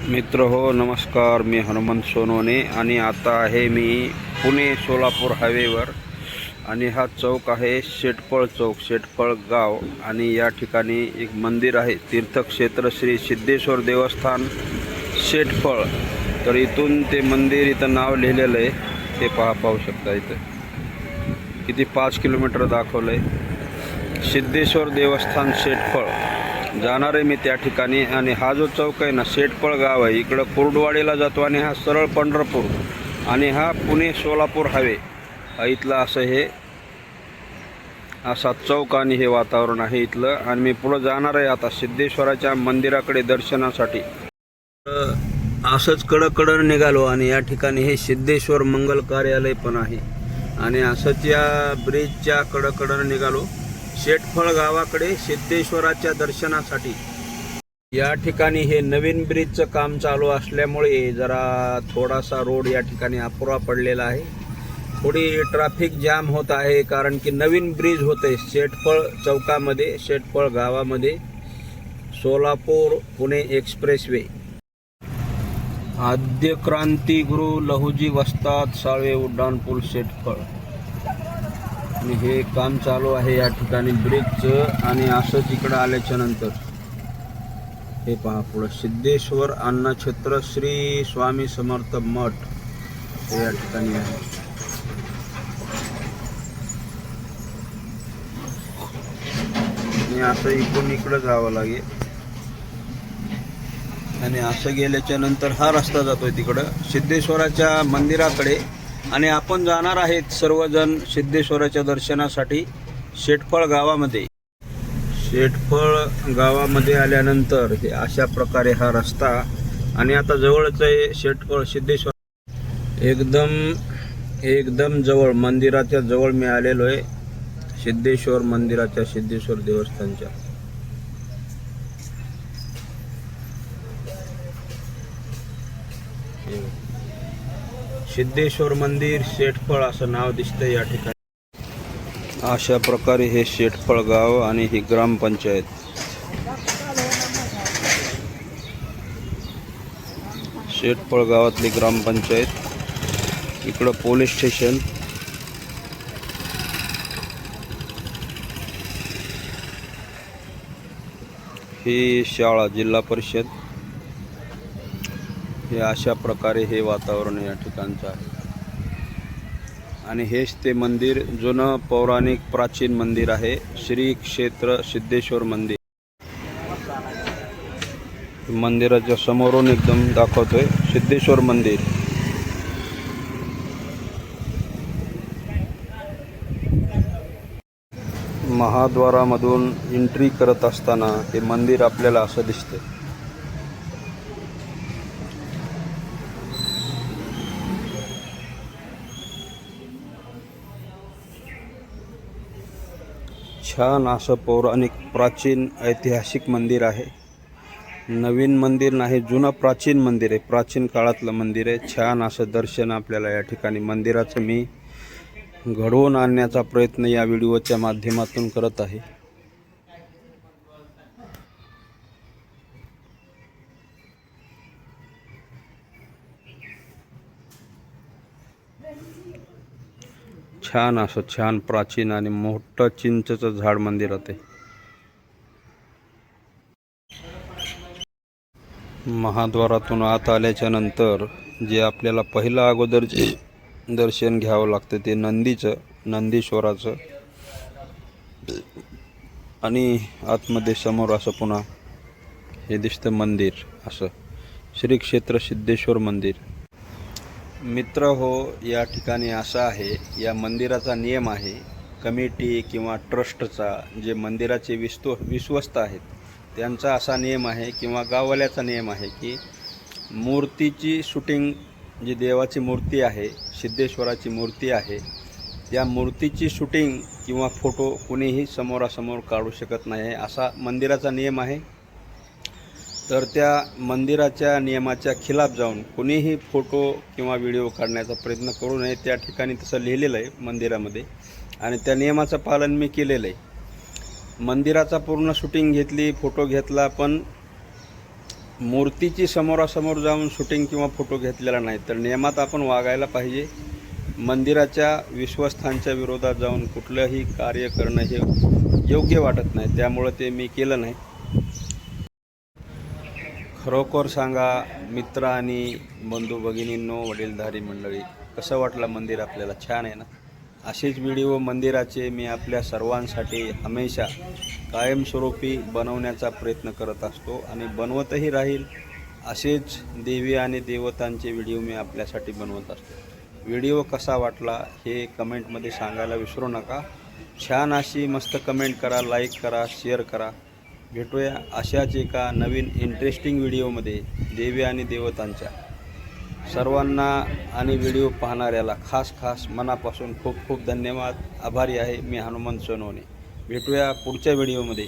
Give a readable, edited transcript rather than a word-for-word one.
मित्र हो नमस्कार, मी हनुमंत सोनवणे आणि आता आहे मी पुणे सोलापूर हायवेवर आणि हा चौक आहे शेटपळ चौक, शेटपळ गाव. आणि या ठिकाणी एक मंदिर आहे, तीर्थक्षेत्र श्री सिद्धेश्वर देवस्थान शेटपळ. तर इथून ते मंदिर, इथं नाव लिहिलेलं आहे, ते पाहू शकता. इथं किती 5 किलोमीटर दाखवलं आहे. सिद्धेश्वर देवस्थान शेटपळ जाणार आहे मी त्या ठिकाणी. आणि हा जो चौक आहे ना, शेटपळ गाव आहे, इकडं कुर्डवाडीला जातो आणि हा सरळ पंढरपूर आणि हा पुणे सोलापूर हायवे इथलं असं हे असा चौक आणि हे वातावरण आहे इथलं. आणि मी पुढं जाणार आहे आता सिद्धेश्वराच्या मंदिराकडे दर्शनासाठी. असंच कडकडन निघालो आणि या ठिकाणी हे सिद्धेश्वर मंगल कार्यालय पण आहे. आणि असंच या ब्रिजच्या कडकडन निघालो शेटपळ गावाकडे सिद्धेश्वराच्या दर्शनासाठी. या ठिकाणी हे नवीन ब्रिजचं काम चालू असल्यामुळे जरा थोडासा रोड या ठिकाणी अपुरा पडलेला आहे. थोडी ट्रॅफिक जाम होत आहे, कारण की नवीन ब्रिज होते शेटपळ चौकामध्ये, शेटपळ गावामध्ये, सोलापूर पुणे एक्सप्रेसवे. आद्य क्रांतिगुरु लहुजी वस्ताद साळवे उड्डाणपूल शेटपळ. आणि हे काम चालू आहे या ठिकाणी ब्रिजचं. आणि असंच इकडं आल्याच्या नंतर हे पहा, पुढं सिद्धेश्वर अन्नछत्र श्री स्वामी समर्थ मठ हे या ठिकाणी आहे. आणि असं इकडून इकडं जावं लागेल. आणि असं गेल्याच्या नंतर हा रस्ता जातोय तिकडं सिद्धेश्वराच्या मंदिराकडे. आणि आपण जाणार आहेत सर्वजण सिद्धेश्वराच्या दर्शनासाठी शेटपळ गावामध्ये. शेटपळ गावामध्ये आल्यानंतर हे अशा प्रकारे हा रस्ता. आणि आता जवळच आहे शेटपळ सिद्धेश्वर, एकदम जवळ, मंदिराच्या जवळ मी आलेलो आहे, सिद्धेश्वर मंदिराच्या, सिद्धेश्वर देवस्थानच्या. सिद्धेश्वर मंदिर शेटपळ असं नाव दिसतंय या ठिकाणी. अशा प्रकारे हे शेटपळ गाव आणि ही ग्रामपंचायत. शेटपळ गावातली ग्रामपंचायत, इकडं पोलीस स्टेशन, ही शाळा जिल्हा परिषद. हे अशा प्रकारे हे वातावरण या ठिकाणचं आहे. आणि हेच ते मंदिर, जुनं पौराणिक प्राचीन मंदिर आहे, श्री क्षेत्र सिद्धेश्वर मंदिर. मंदिराच्या समोरून एकदम दाखवतोय सिद्धेश्वर मंदिर. महाद्वारामधून एंट्री करत असताना हे मंदिर आपल्याला असं दिसतंय. छान असं पौराणिक प्राचीन ऐतिहासिक मंदिर आहे. नवीन मंदिर नाही, जुनं प्राचीन मंदिर आहे, प्राचीन काळातलं मंदिर आहे. छान असं दर्शन आपल्याला या ठिकाणी मंदिराचं मी घडवून आणण्याचा प्रयत्न या व्हिडिओच्या माध्यमातून करत आहे. छान असं छान प्राचीन आणि मोठं चिंचेचं झाड मंदिरात आहे. महाद्वारातून आत आल्याच्या नंतर जे आपल्याला पहिलं अगोदर जे दर्शन घ्यावं लागतं ते नंदीश्वराचं. आणि आतमध्ये समोर असं पुन्हा हे दिसतं मंदिर, असं श्री क्षेत्र सिद्धेश्वर मंदिर. मित्र हो, या ठिकाणी असं आहे, या मंदिराचा नियम आहे, कमिटी किंवा ट्रस्टचा, जे मंदिराचे विश्वस्त आहेत त्यांचा असा नियम आहे, किंवा गाववाल्याचा नियम आहे, की मूर्तीची शूटिंग, जी देवाची मूर्ती आहे, सिद्धेश्वराची मूर्ती आहे, त्या मूर्तीची शूटिंग किंवा फोटो कुणीही समोरासमोर काढू शकत नाही, असा मंदिराचा नियम आहे. तर त्या मंदिराच्या नियमाच्या खिलाफ जाऊन कुणीही फोटो किंवा व्हिडिओ काढण्याचा प्रयत्न करू नये. त्या ठिकाणी तसं लिहिलेलं आहे मंदिरामध्ये, आणि त्या नियमाचं पालन मी केलेलं आहे. मंदिराचा पूर्ण शूटिंग घेतली, फोटो घेतला, पण मूर्तीची समोरासमोर जाऊन शूटिंग किंवा फोटो घेतलेला नाही, तर नियमात आपण वागायला पाहिजे. मंदिराच्या विश्वस्थांच्या विरोधात जाऊन कुठलंही कार्य करणं हे योग्य वाटत नाही, त्यामुळं ते मी केलं नाही. खरोखर सांगा मित्र आणि बंधू भगिनींनो, वडीलधारी मंडळी, कसं वाटलं मंदिर आपल्याला? छान आहे ना? असेच व्हिडिओ मंदिराचे मी आपल्या सर्वांसाठी हमेशा कायमस्वरूपी बनवण्याचा प्रयत्न करत असतो आणि बनवतही राहील. असेच देवी आणि देवतांचे व्हिडिओ मी आपल्यासाठी बनवत असतो. व्हिडिओ कसा वाटला हे कमेंटमध्ये सांगायला विसरू नका. छान अशी मस्त कमेंट करा, लाईक करा, शेअर करा. भेटूया अशाच एका नवीन इंटरेस्टिंग व्हिडिओमध्ये देवी आणि देवतांच्या. सर्वांना आणि व्हिडिओ पाहणाऱ्याला खास मनापासून खूप धन्यवाद. आभारी आहे मी, हनुमंत सोनवणे. भेटूया पुढच्या व्हिडिओमध्ये.